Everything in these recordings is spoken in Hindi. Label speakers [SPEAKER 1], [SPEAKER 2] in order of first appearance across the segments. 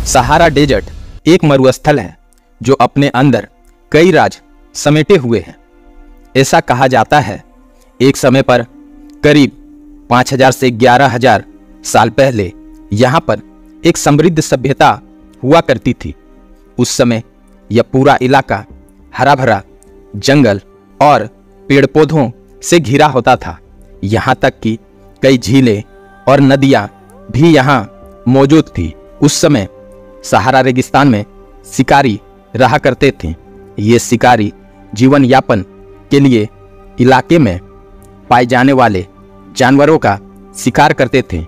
[SPEAKER 1] सहारा डेजर्ट एक मरुस्थल है जो अपने अंदर कई राज समेटे हुए हैं। ऐसा कहा जाता है एक समय पर करीब 5000 से 11000 साल पहले यहाँ पर एक समृद्ध सभ्यता हुआ करती थी। उस समय यह पूरा इलाका हरा भरा जंगल और पेड़ पौधों से घिरा होता था। यहाँ तक कि कई झीलें और नदियाँ भी यहाँ मौजूद थी। उस समय सहारा रेगिस्तान में शिकारी रहा करते थे। ये शिकारी जीवन यापन के लिए इलाके में पाए जाने वाले जानवरों का शिकार करते थे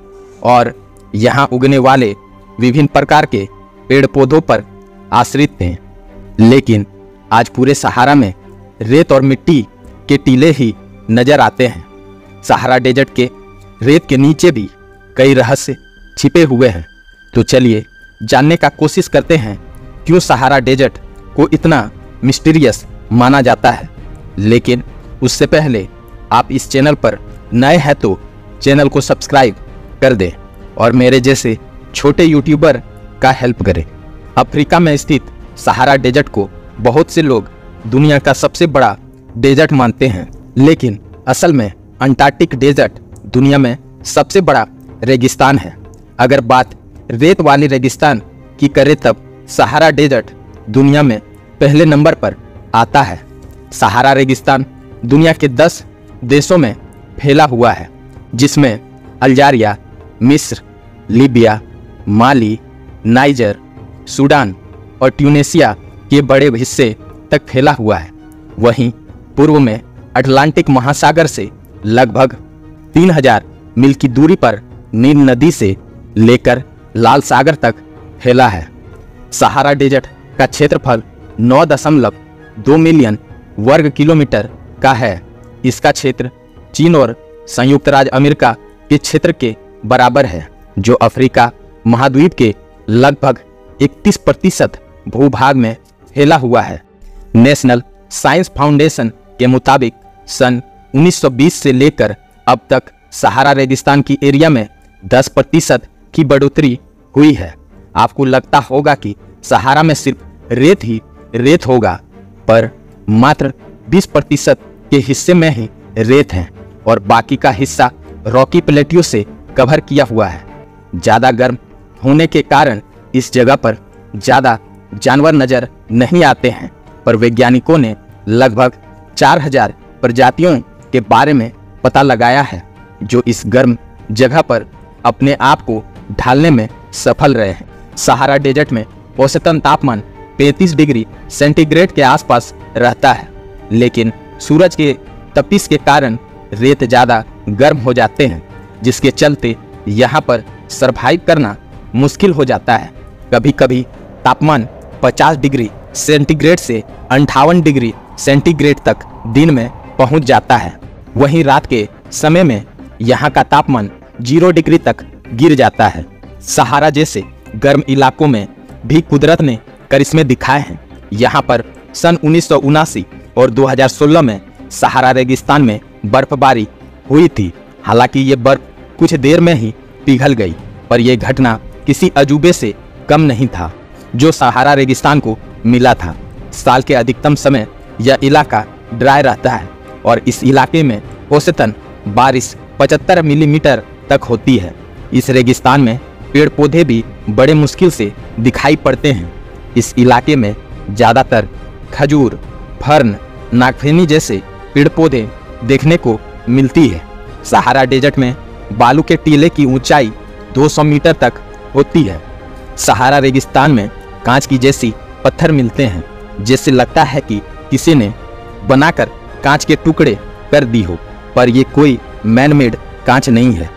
[SPEAKER 1] और यहाँ उगने वाले विभिन्न प्रकार के पेड़ पौधों पर आश्रित थे। लेकिन आज पूरे सहारा में रेत और मिट्टी के टीले ही नजर आते हैं। सहारा डेजर्ट के रेत के नीचे भी कई रहस्य छिपे हुए हैं। तो चलिए जानने का कोशिश करते हैं क्यों सहारा डेजर्ट को इतना मिस्टीरियस माना जाता है। लेकिन उससे पहले आप इस चैनल पर नए हैं तो चैनल को सब्सक्राइब कर दें और मेरे जैसे छोटे यूट्यूबर का हेल्प करें। अफ्रीका में स्थित सहारा डेजर्ट को बहुत से लोग दुनिया का सबसे बड़ा डेजर्ट मानते हैं, लेकिन असल में अंटार्कटिक डेजर्ट दुनिया में सबसे बड़ा रेगिस्तान है। अगर बात रेत वाली रेगिस्तान की करें तब सहारा डेजर्ट दुनिया में पहले नंबर पर आता है। सहारा रेगिस्तान दुनिया के 10 देशों में फैला हुआ है, जिसमें अल्जीरिया, मिस्र, लीबिया, माली, नाइजर, सूडान और ट्यूनेशिया के बड़े हिस्से तक फैला हुआ है। वहीं पूर्व में अटलांटिक महासागर से लगभग 3000 मील की दूरी पर नील नदी से लेकर लाल सागर तक फैला है। सहारा डेजर्ट का क्षेत्रफल 9.2 मिलियन वर्ग किलोमीटर का है। इसका क्षेत्र चीन और संयुक्त राज्य अमेरिका के क्षेत्र के बराबर है, जो अफ्रीका महाद्वीप के लगभग 31% भूभाग में फैला हुआ है। नेशनल साइंस फाउंडेशन के मुताबिक सन 1920 से लेकर अब तक सहारा रेगिस्तान की एरिया में 10% की बढ़ोतरी हुई है। आपको लगता होगा कि सहारा में सिर्फ रेत ही रेत होगा, पर मात्र 20% के हिस्से में ही रेत है और बाकी का हिस्सा रॉकी प्लेट्यू से कवर किया हुआ है। ज़्यादा गर्म होने के कारण इस जगह पर ज़्यादा जानवर नजर नहीं आते हैं, पर वैज्ञानिकों ने लगभग 4000 प्रजातियों के बारे में पता लगाया है, जो इस गर्म जगह पर अपने आप को ढालने में सफल रहे हैं। सहारा डेजर्ट में औसतन तापमान 35 डिग्री सेंटीग्रेड के आसपास रहता है, लेकिन सूरज के तपिश के कारण रेत ज़्यादा गर्म हो जाते हैं, जिसके चलते यहाँ पर सरवाइव करना मुश्किल हो जाता है। कभी कभी तापमान 50 डिग्री सेंटीग्रेड से 58 डिग्री सेंटीग्रेड तक दिन में पहुँच जाता है। वहीं रात के समय में यहाँ का तापमान 0 डिग्री तक गिर जाता है। सहारा जैसे गर्म इलाकों में भी कुदरत ने करिश्मे दिखाए हैं। यहाँ पर सन 1979 और 2016 में सहारा रेगिस्तान में बर्फबारी हुई थी। हालांकि ये बर्फ कुछ देर में ही पिघल गई, पर यह घटना किसी अजूबे से कम नहीं था जो सहारा रेगिस्तान को मिला था। साल के अधिकतम समय यह इलाका ड्राई रहता है और इस इलाके में औसतन बारिश 75 मिलीमीटर तक होती है। इस रेगिस्तान में पेड़ पौधे भी बड़े मुश्किल से दिखाई पड़ते हैं। इस इलाके में ज़्यादातर खजूर, फर्न, नागफेनी जैसे पेड़ पौधे देखने को मिलती है। सहारा डेजर्ट में बालू के टीले की ऊंचाई 200 मीटर तक होती है। सहारा रेगिस्तान में कांच की जैसी पत्थर मिलते हैं, जिससे लगता है कि किसी ने बनाकर कांच के टुकड़े कर दी हो, पर यह कोई मैनमेड कांच नहीं है।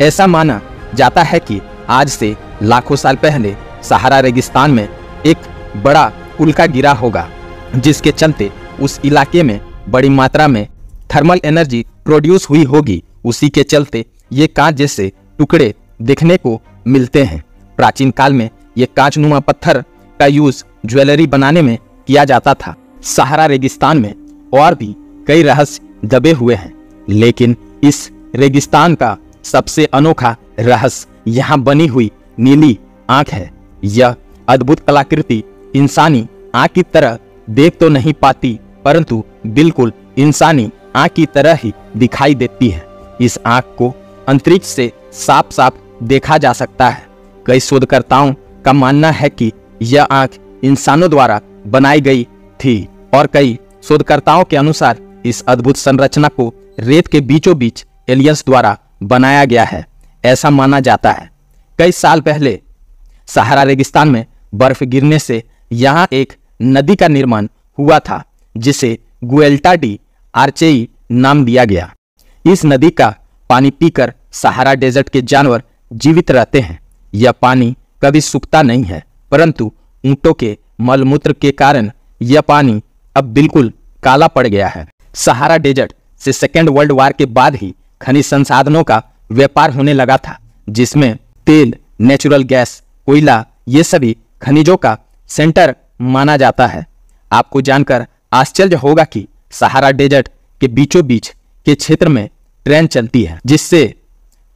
[SPEAKER 1] ऐसा माना जाता है कि आज से लाखों साल पहले सहारा रेगिस्तान में एक बड़ा उल्का गिरा होगा, जिसके चलते उस इलाके में बड़ी मात्रा में थर्मल एनर्जी प्रोड्यूस हुई होगी। उसी के चलते ये कांच जैसे टुकड़े देखने को मिलते हैं। प्राचीन काल में ये कांचनुमा पत्थर का यूज ज्वेलरी बनाने में किया जाता था। सहारा रेगिस्तान में और भी कई रहस्य दबे हुए हैं, लेकिन इस रेगिस्तान का सबसे अनोखा रहस्य यहाँ बनी हुई नीली आंख है। यह अद्भुत कलाकृति इंसानी आंख की तरह देख तो नहीं पाती, परंतु बिल्कुल इंसानी आंख की तरह ही दिखाई देती है। इस आंख को अंतरिक्ष से साफ साफ देखा जा सकता है। कई शोधकर्ताओं का मानना है कि यह आंख इंसानों द्वारा बनाई गई थी और कई शोधकर्ताओं के अनुसार इस अद्भुत संरचना को रेत के बीचों बीच एलियंस द्वारा बनाया गया है, ऐसा माना जाता है। कई साल पहले सहारा रेगिस्तान में बर्फ गिरने से यहाँ एक नदी का निर्माण हुआ था, जिसे गुएल्टा डी आर्चेई नाम दिया गया। इस नदी का पानी पीकर सहारा डेजर्ट के जानवर जीवित रहते हैं। यह पानी कभी सूखता नहीं है, परंतु ऊंटों के मलमूत्र के कारण यह पानी अब बिल्कुल काला पड़ गया है। सहारा डेजर्ट से सेकेंड वर्ल्ड वार के बाद ही खनिज संसाधनों का व्यापार होने लगा था, जिसमें तेल, नेचुरल गैस, कोयला ये सभी खनिजों का सेंटर माना जाता है। आपको जानकर आश्चर्य होगा कि सहारा डेजर्ट के बीचों बीच के क्षेत्र में ट्रेन चलती है, जिससे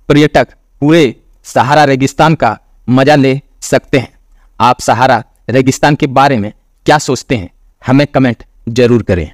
[SPEAKER 1] पर्यटक पूरे सहारा रेगिस्तान का मजा ले सकते हैं। आप सहारा रेगिस्तान के बारे में क्या सोचते हैं? हमें कमेंट जरूर करें।